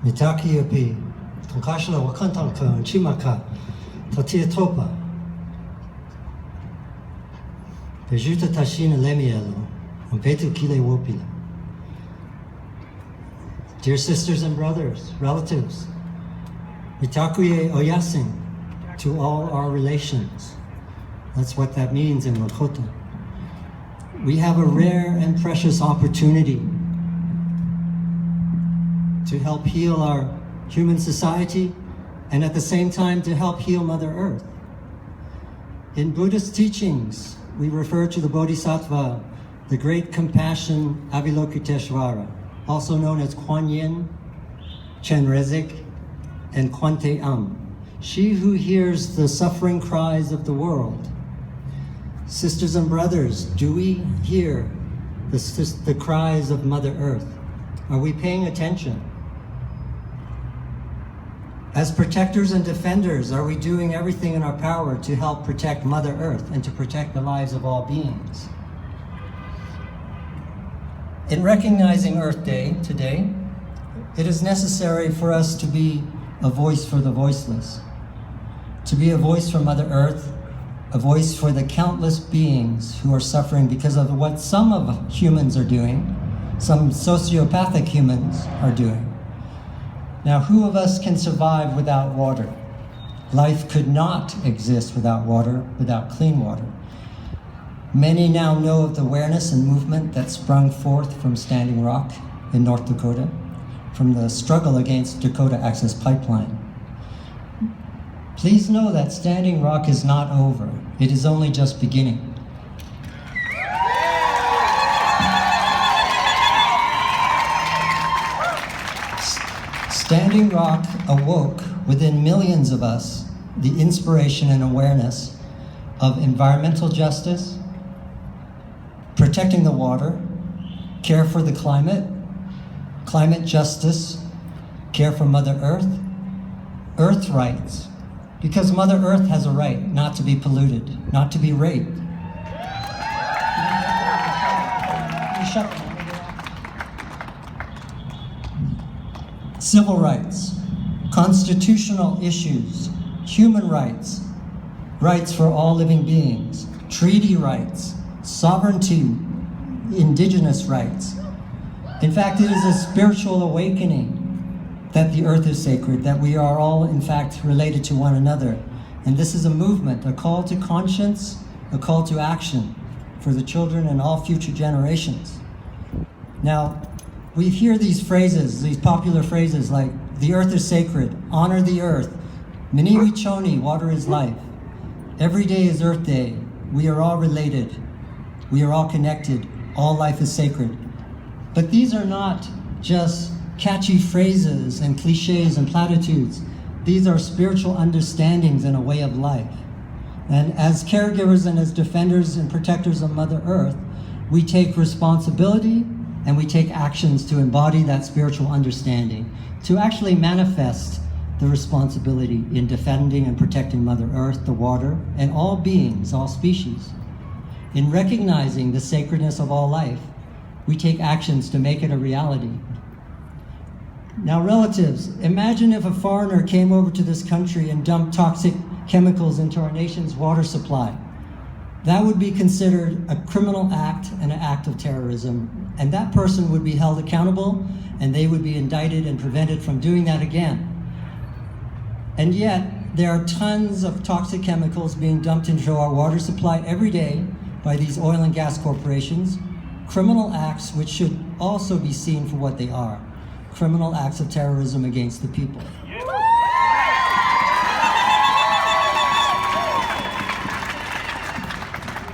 Nitaki api, tonkashla wakantanka and chimaka, tatia topa. Bejuta tashina lemielo, and petu kile wopila. Dear sisters and brothers, relatives, Mitakuye oyasin, to all our relations. That's what that means in Lakota. We have a rare and precious opportunity to help heal our human society and at the same time to help heal Mother Earth. In Buddhist teachings, we refer to the Bodhisattva, the great compassion Avalokiteshvara, also known as Kuan Yin, Chenrezig, and Kwante Am, she who hears the suffering cries of the world. Sisters and brothers, do we hear the cries of Mother Earth? Are we paying attention? As protectors and defenders, are we doing everything in our power to help protect Mother Earth and to protect the lives of all beings? In recognizing Earth Day today, it is necessary for us to be a voice for the voiceless, to be a voice for Mother Earth, a voice for the countless beings who are suffering because of what some of humans are doing, some sociopathic humans are doing. Now, who of us can survive without water? Life could not exist without water, without clean water. Many now know of the awareness and movement that sprung forth from Standing Rock in North Dakota, from the struggle against Dakota Access Pipeline. Please know that Standing Rock is not over. It is only just beginning. Standing Rock awoke within millions of us the inspiration and awareness of environmental justice, protecting the water, care for the climate, climate justice, care for Mother Earth, Earth rights, because Mother Earth has a right not to be polluted, not to be raped. Civil rights, constitutional issues, human rights, rights for all living beings, treaty rights, sovereignty, indigenous rights. In fact, it is a spiritual awakening that the earth is sacred, that we are all, in fact, related to one another. And this is a movement, a call to conscience, a call to action for the children and all future generations. Now, we hear these phrases, these popular phrases like, the earth is sacred, honor the earth, Miniwi Choni, water is life. Every day is Earth Day. We are all related. We are all connected. All life is sacred. But these are not just catchy phrases and cliches and platitudes. These are spiritual understandings and a way of life. And as caregivers and as defenders and protectors of Mother Earth, we take responsibility and we take actions to embody that spiritual understanding, to actually manifest the responsibility in defending and protecting Mother Earth, the water, and all beings, all species. In recognizing the sacredness of all life, we take actions to make it a reality. Now, relatives, imagine if a foreigner came over to this country and dumped toxic chemicals into our nation's water supply. That would be considered a criminal act and an act of terrorism, and that person would be held accountable, and they would be indicted and prevented from doing that again. And yet, there are tons of toxic chemicals being dumped into our water supply every day by these oil and gas corporations, criminal acts which should also be seen for what they are, criminal acts of terrorism against the people.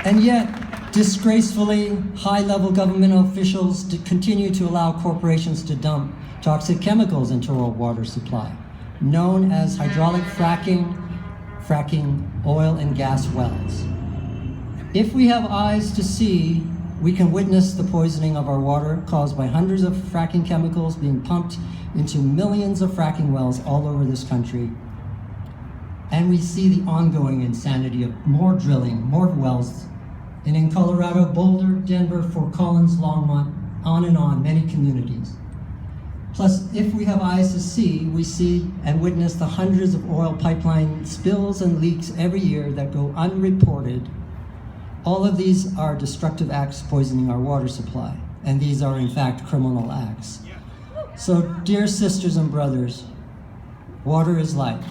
And yet, disgracefully, high-level governmental officials continue to allow corporations to dump toxic chemicals into our water supply, known as hydraulic fracking oil and gas wells. If we have eyes to see, we can witness the poisoning of our water caused by hundreds of fracking chemicals being pumped into millions of fracking wells all over this country. And we see the ongoing insanity of more drilling, more wells, and in Colorado, Boulder, Denver, Fort Collins, Longmont, on and on, many communities. Plus, if we have eyes to see, we see and witness the hundreds of oil pipeline spills and leaks every year that go unreported. All of these are destructive acts poisoning our water supply, and these are in fact criminal acts. So, dear sisters and brothers, water is life.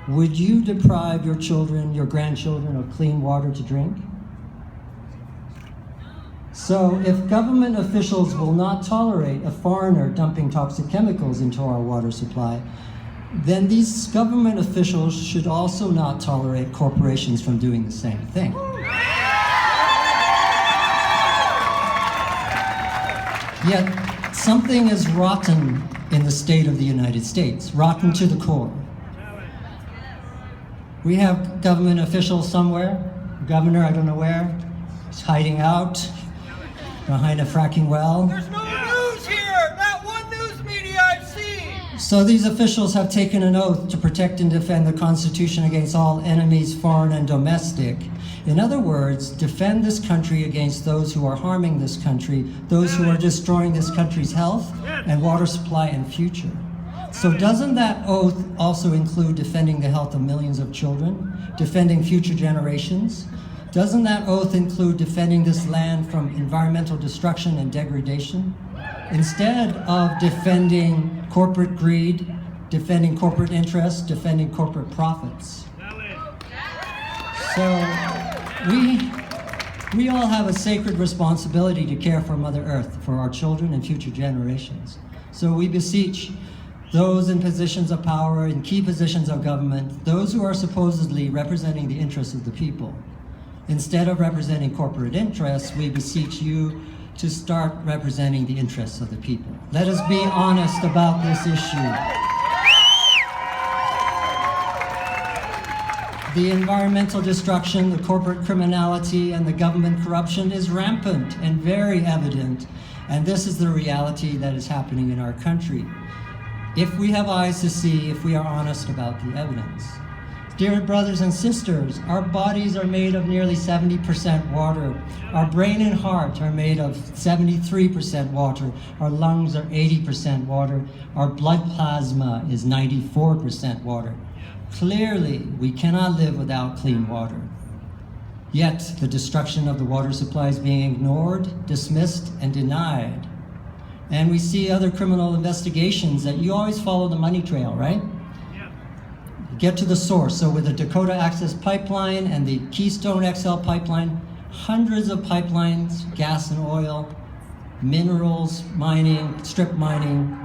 Would you deprive your children, your grandchildren of clean water to drink? So if government officials will not tolerate a foreigner dumping toxic chemicals into our water supply, then these government officials should also not tolerate corporations from doing the same thing. Yet something is rotten in the state of the United States, rotten to the core. We have government officials somewhere, governor I don't know where, is hiding out behind a fracking well. There's no news here! Not one news media I've seen! So these officials have taken an oath to protect and defend the Constitution against all enemies, foreign and domestic. In other words, defend this country against those who are harming this country, those who are destroying this country's health and water supply and future. So doesn't that oath also include defending the health of millions of children, defending future generations? Doesn't that oath include defending this land from environmental destruction and degradation? Instead of defending corporate greed, defending corporate interests, defending corporate profits. So we all have a sacred responsibility to care for Mother Earth, for our children and future generations. So we beseech those in positions of power, in key positions of government, those who are supposedly representing the interests of the people. Instead of representing corporate interests, we beseech you to start representing the interests of the people. Let us be honest about this issue. The environmental destruction, the corporate criminality, and the government corruption is rampant and very evident, and this is the reality that is happening in our country. If we have eyes to see, if we are honest about the evidence. Dear brothers and sisters, our bodies are made of nearly 70% water. Our brain and heart are made of 73% water. Our lungs are 80% water. Our blood plasma is 94% water. Clearly, we cannot live without clean water. Yet, the destruction of the water supply is being ignored, dismissed, and denied. And we see other criminal investigations that you always follow the money trail, right? Get to the source. So with the Dakota Access Pipeline and the Keystone XL Pipeline, hundreds of pipelines, gas and oil, minerals mining, strip mining,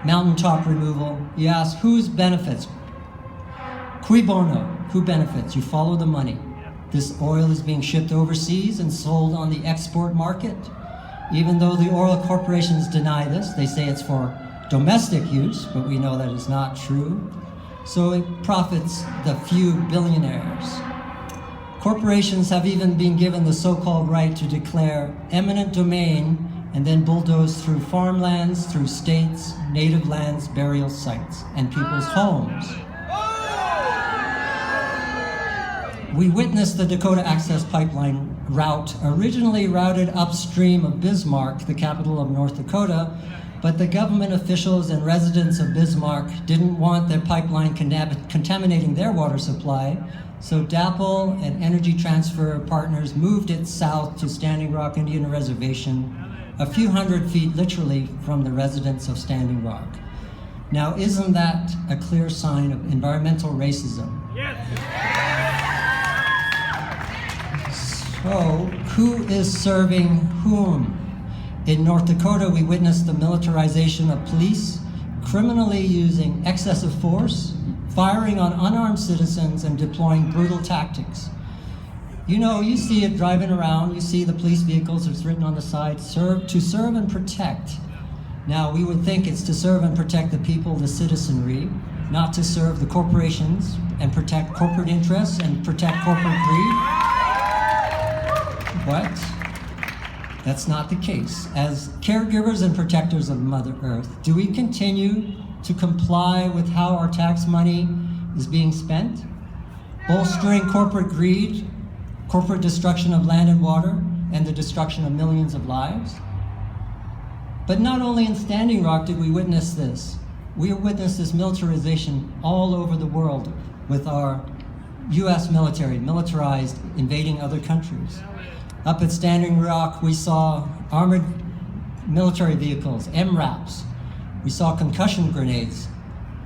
mountaintop removal. You ask, whose benefits? Cui bono? Who benefits? You follow the money. This oil is being shipped overseas and sold on the export market. Even though the oil corporations deny this, they say it's for domestic use, but we know that is not true. So it profits the few billionaires. Corporations have even been given the so-called right to declare eminent domain and then bulldoze through farmlands, through states, native lands, burial sites, and people's homes. We witnessed the Dakota Access Pipeline route, originally routed upstream of Bismarck, the capital of North Dakota, but the government officials and residents of Bismarck didn't want their pipeline contaminating their water supply, so DAPL and Energy Transfer Partners moved it south to Standing Rock Indian Reservation, a few hundred feet literally from the residents of Standing Rock. Now, isn't that a clear sign of environmental racism? Yes. So, who is serving whom? In North Dakota, we witnessed the militarization of police, criminally using excessive force, firing on unarmed citizens, and deploying brutal tactics. You know, you see it driving around, you see the police vehicles, it's written on the side, to serve and protect. Now, we would think it's to serve and protect the people, the citizenry, not to serve the corporations and protect corporate interests and protect corporate greed. But that's not the case. As caregivers and protectors of Mother Earth, do we continue to comply with how our tax money is being spent? Bolstering corporate greed, corporate destruction of land and water, and the destruction of millions of lives? But not only in Standing Rock did we witness this. We witnessed this militarization all over the world with our US military, militarized, invading other countries. Up at Standing Rock, we saw armored military vehicles, MRAPs. We saw concussion grenades,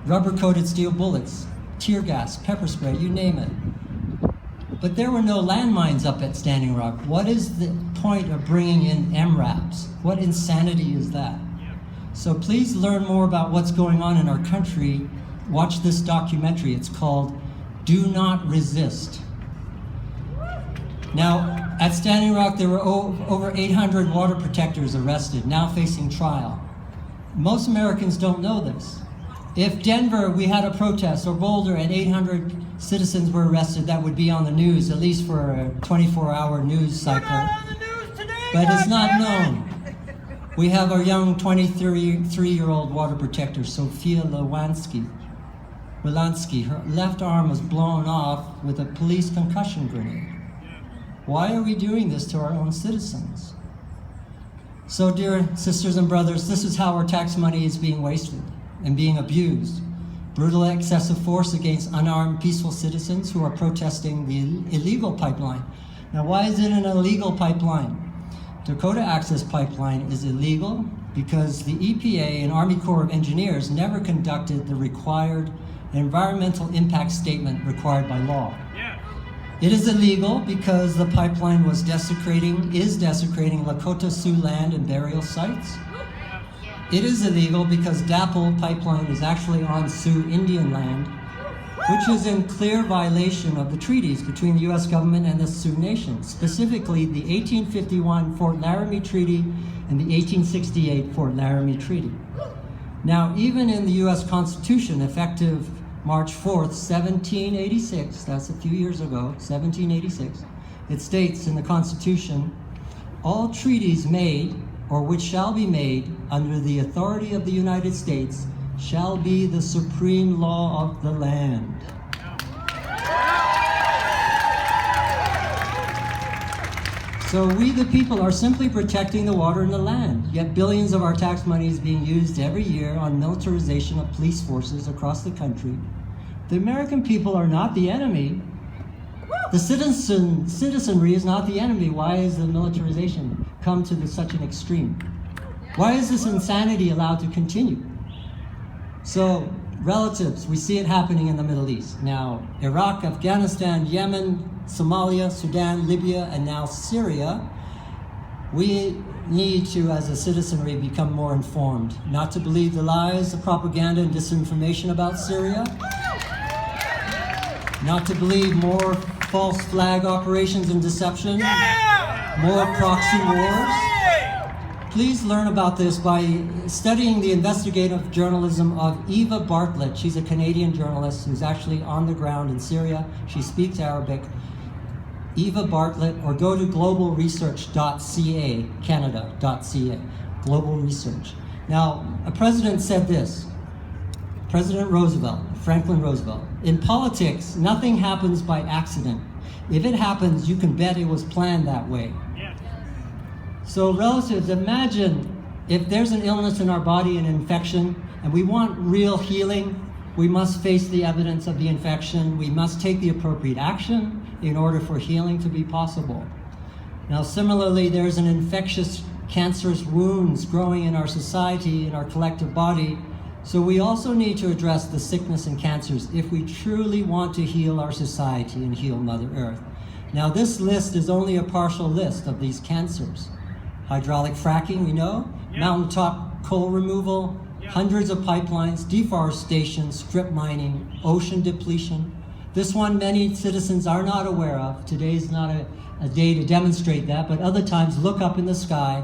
rubber-coated steel bullets, tear gas, pepper spray, you name it. But there were no landmines up at Standing Rock. What is the point of bringing in MRAPs? What insanity is that? So please learn more about what's going on in our country. Watch this documentary. It's called Do Not Resist. Now, at Standing Rock, there were over 800 water protectors arrested, now facing trial. Most Americans don't know this. If Denver, we had a protest, or Boulder, and 800 citizens were arrested, that would be on the news, at least for a 24-hour news cycle. We're not on the news today, But it's not goddammit! known. We have our young 23-year-old water protector, Sophia Wilansky. Her left arm was blown off with a police concussion grenade. Why are we doing this to our own citizens? So, dear sisters and brothers, this is how our tax money is being wasted and being abused. Brutal excessive force against unarmed peaceful citizens who are protesting the illegal pipeline. Now, why is it an illegal pipeline? Dakota Access Pipeline is illegal because the EPA and Army Corps of Engineers never conducted the required environmental impact statement required by law. It is illegal because the pipeline is desecrating Lakota Sioux land and burial sites. It is illegal because DAPL pipeline is actually on Sioux Indian land, which is in clear violation of the treaties between the U.S. government and the Sioux Nation, specifically the 1851 Fort Laramie Treaty and the 1868 Fort Laramie Treaty. Now, even in the U.S. Constitution, effective March 4th, 1786, that's a few years ago, 1786, it states in the Constitution, all treaties made or which shall be made under the authority of the United States shall be the supreme law of the land. So we the people are simply protecting the water and the land, yet billions of our tax money is being used every year on militarization of police forces across the country. The American people are not the enemy. The citizenry is not the enemy. Why is the militarization come to such an extreme? Why is this insanity allowed to continue? So, relatives, we see it happening in the Middle East. Now, Iraq, Afghanistan, Yemen, Somalia, Sudan, Libya, and now Syria. We need to, as a citizenry, become more informed, not to believe the lies, the propaganda, and disinformation about Syria, not to believe more false flag operations and deception, more proxy wars. Please learn about this by studying the investigative journalism of Eva Bartlett. She's a Canadian journalist who's actually on the ground in Syria. She speaks Arabic. Eva Bartlett, or go to globalresearch.ca, Canada.ca, global research. Now, a president said this, President Roosevelt, Franklin Roosevelt, in politics, nothing happens by accident. If it happens, you can bet it was planned that way. So relatives, imagine if there's an illness in our body, an infection, and we want real healing, we must face the evidence of the infection. We must take the appropriate action in order for healing to be possible. Now, similarly, there's an infectious, cancerous wounds growing in our society, in our collective body. So we also need to address the sickness and cancers if we truly want to heal our society and heal Mother Earth. Now, this list is only a partial list of these cancers. Hydraulic fracking, we know, mountaintop coal removal, hundreds of pipelines, deforestation, strip mining, ocean depletion. This one many citizens are not aware of. Today's not a day to demonstrate that, but other times look up in the sky.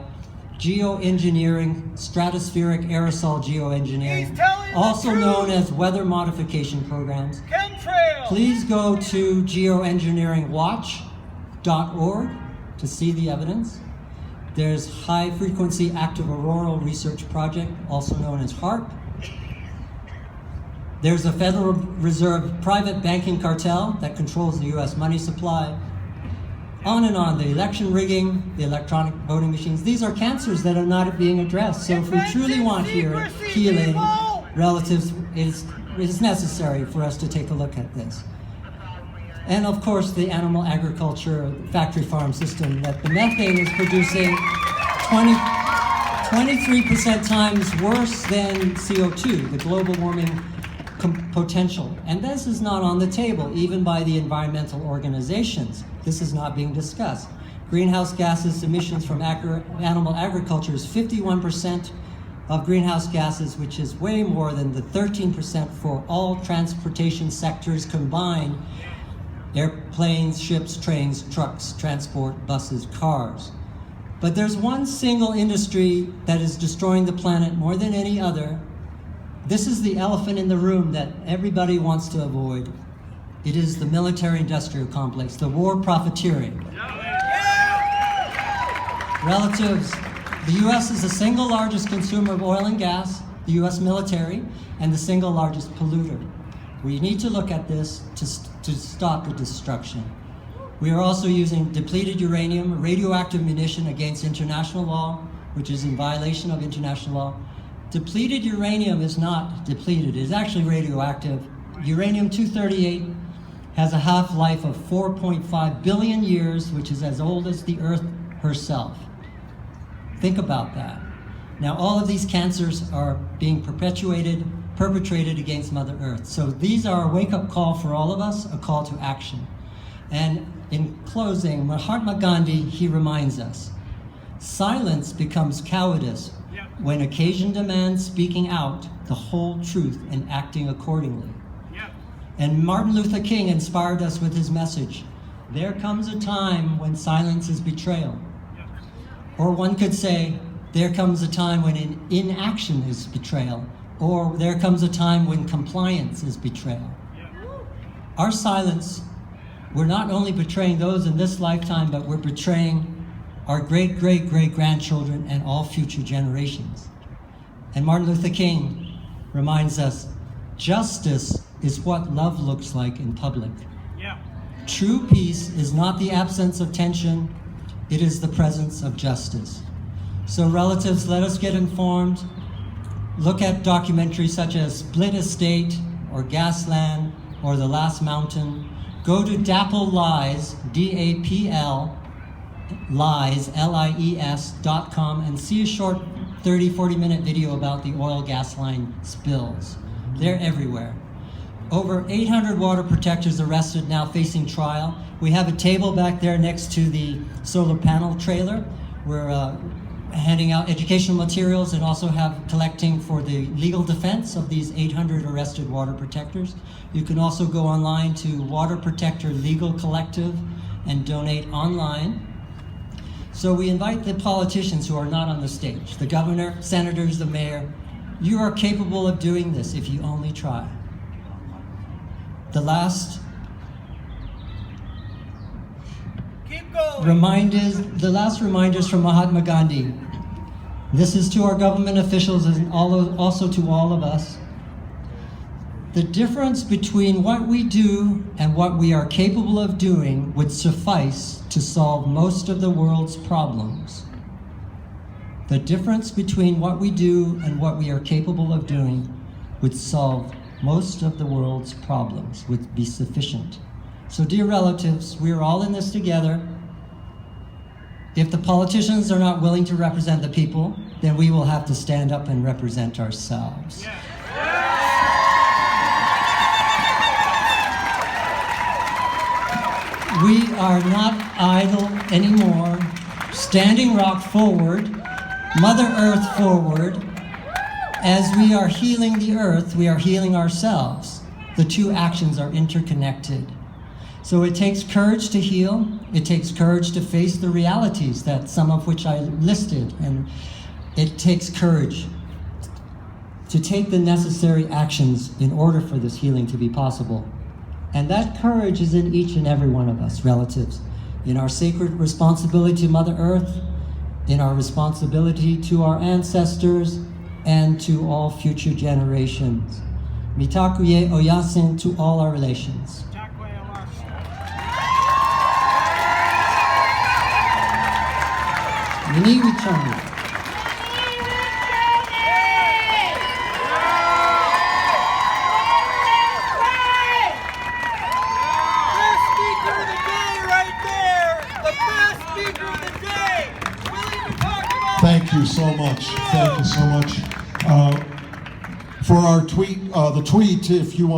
Geo-Engineering, stratospheric aerosol geoengineering, also known as weather modification programs. Chemtrails! Please go to geoengineeringwatch.org to see the evidence. There's High Frequency Active Auroral Research Project, also known as HARP. There's a Federal Reserve private banking cartel that controls the U.S. money supply. On and on, the election rigging, the electronic voting machines, these are cancers that are not being addressed. So if we truly want healing, relatives, it is necessary for us to take a look at this. And of course, the animal agriculture factory farm system, that the methane is producing 23% times worse than CO2, the global warming potential. And this is not on the table, even by the environmental organizations. This is not being discussed. Greenhouse gases emissions from animal agriculture is 51% of greenhouse gases, which is way more than the 13% for all transportation sectors combined: airplanes, ships, trains, trucks, transport, buses, cars. But there's one single industry that is destroying the planet more than any other. This is the elephant in the room that everybody wants to avoid. It is the military-industrial complex, the war profiteering. Relatives, the U.S. is the single largest consumer of oil and gas, the U.S. military, and the single largest polluter. We need to look at this to stop the destruction. We are also using depleted uranium, radioactive munition against international law, which is in violation of international law. Depleted uranium is not depleted, it is actually radioactive. Uranium-238 has a half-life of 4.5 billion years, which is as old as the Earth herself. Think about that. Now, all of these cancers are being perpetrated against Mother Earth. So these are a wake-up call for all of us, a call to action. And in closing, Mahatma Gandhi, he reminds us, silence becomes cowardice when occasion demands speaking out the whole truth and acting accordingly. And Martin Luther King inspired us with his message, there comes a time when silence is betrayal. Or one could say, there comes a time when inaction is betrayal. Or there comes a time when compliance is betrayal. Our silence, we're not only betraying those in this lifetime, but we're betraying our great-great-great-grandchildren and all future generations. And Martin Luther King reminds us, justice is what love looks like in public. True peace is not the absence of tension, it is the presence of justice. So relatives, let us get informed. Look at documentaries such as Split Estate or Gasland or The Last Mountain. Go to Dapple Lies, D-A-P-L, Lies, L-I-E-S.com, and see a short 30-40 minute video about the oil gas line spills. They're everywhere. Over 800 water protectors arrested, now facing trial. We have a table back there next to the solar panel trailer. We're handing out educational materials and also collecting for the legal defense of these 800 arrested water protectors. You can also go online to Water Protector Legal Collective and donate online. So we invite the politicians who are not on the stage, the governor, senators, the mayor. You are capable of doing this if you only try. The last reminders from Mahatma Gandhi. This is to our government officials and also to all of us. The difference between what we do and what we are capable of doing would suffice to solve most of the world's problems. The difference between what we do and what we are capable of doing would solve most of the world's problems, would be sufficient. So dear relatives, we are all in this together. If the politicians are not willing to represent the people, then we will have to stand up and represent ourselves. We are not idle anymore. Standing Rock forward, Mother Earth forward. As we are healing the earth, we are healing ourselves. The two actions are interconnected. So it takes courage to heal. It takes courage to face the realities, that some of which I listed. And it takes courage to take the necessary actions in order for this healing to be possible. And that courage is in each and every one of us, relatives. In our sacred responsibility to Mother Earth, in our responsibility to our ancestors, and to all future generations. Mitakuye Oyasin to all our relations. Miniwichani. Best speaker of the day right there. The best speaker of the day. Willing to talk about. Thank you so much. Thank you so much. For our tweet, the tweet, if you want.